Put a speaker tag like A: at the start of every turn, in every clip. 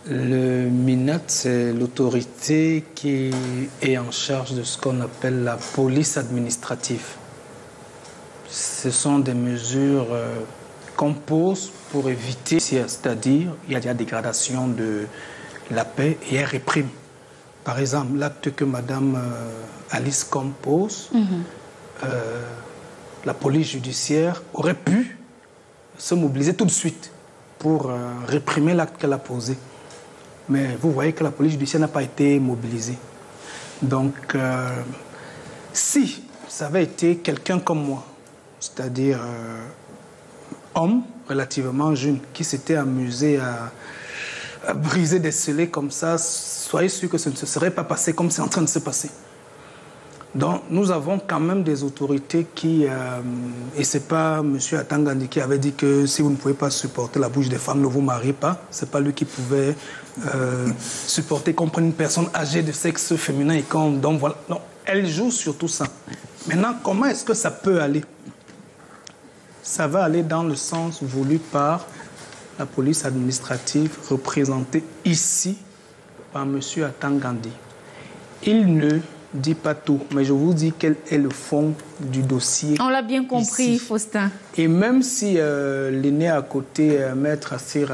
A: Le MINAT, c'est l'autorité qui est en charge de ce qu'on appelle la police administrative. Ce sont des mesures qu'on pose pour éviter, c'est-à-dire il y a des dégradations de la paix et elle réprime. Par exemple, l'acte que Mme Alice Combes pose, la police judiciaire aurait pu se mobiliser tout de suite pour réprimer l'acte qu'elle a posé. Mais vous voyez que la police judiciaire n'a pas été mobilisée. Donc, si ça avait été quelqu'un comme moi, c'est-à-dire homme relativement jeune, qui s'était amusé à briser des scellés comme ça, soyez sûr que ça ne se serait pas passé comme c'est en train de se passer. Donc, nous avons quand même des autorités qui... et ce n'est pas M. Atangandi qui avait dit que si vous ne pouvez pas supporter la bouche des femmes, ne vous mariez pas. Ce n'est pas lui qui pouvait supporter qu'on prenne une personne âgée de sexe féminin et qu'on... Donc, voilà. Non, elle joue sur tout ça. Maintenant, comment est-ce que ça peut aller? Ça va aller dans le sens voulu par la police administrative représentée ici par M. Atangandi. Il ne dit pas tout, mais je vous dis quel est le fond du dossier. On l'a bien compris, ici. Faustin. Et même si l'aîné à côté, Maître Assir,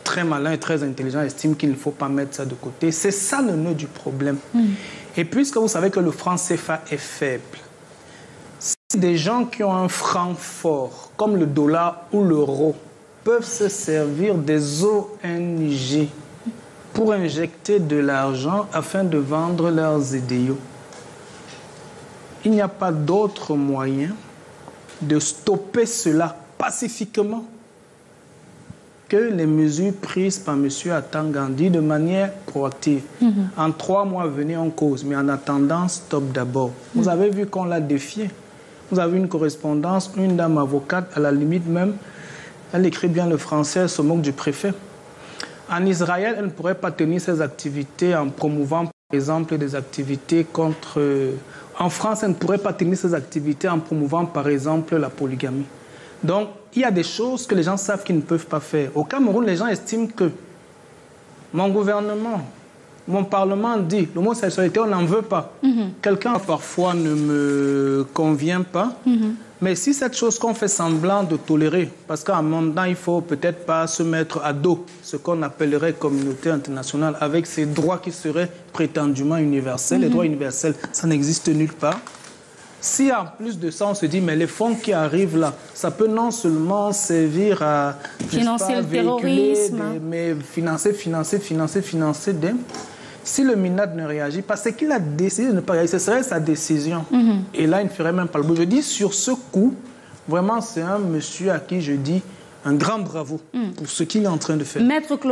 A: très malin et très intelligent, estime qu'il ne faut pas mettre ça de côté, c'est ça le nœud du problème. Et puisque vous savez que le franc CFA est faible, si des gens qui ont un franc fort, comme le dollar ou l'euro, peuvent se servir des ONG pour injecter de l'argent afin de vendre leurs idéaux, il n'y a pas d'autre moyen de stopper cela pacifiquement que les mesures prises par M. Atangandi de manière proactive. En 3 mois, venez en cause, mais en attendant, stop d'abord. Vous avez vu qu'on l'a défié. Vous avez une correspondance, une dame avocate, à la limite même, elle écrit bien le français, elle se moque du préfet. En Israël, elle ne pourrait pas tenir ses activités en promouvant, par exemple, des activités contre... En France, elle ne pourrait pas tenir ses activités en promouvant, par exemple, la polygamie. Donc, il y a des choses que les gens savent qu'ils ne peuvent pas faire. Au Cameroun, les gens estiment que mon gouvernement, mon parlement dit l'homosexualité, on n'en veut pas. Quelqu'un, parfois, ne me convient pas. Mais si cette chose qu'on fait semblant de tolérer, parce qu'à un moment donné, il ne faut peut-être pas se mettre à dos ce qu'on appellerait communauté internationale avec ces droits qui seraient prétendument universels. Les droits universels, ça n'existe nulle part. Si en plus de ça, on se dit, mais les fonds qui arrivent là, ça peut non seulement servir à financer le terrorisme, mais financer des... Si le MINAT ne réagit pas, c'est qu'il a décidé de ne pas réagir. Ce serait sa décision. Et là, il ne ferait même pas le bout. Je dis, sur ce coup, vraiment, c'est un monsieur à qui je dis un grand bravo pour ce qu'il est en train de faire. Maître Claude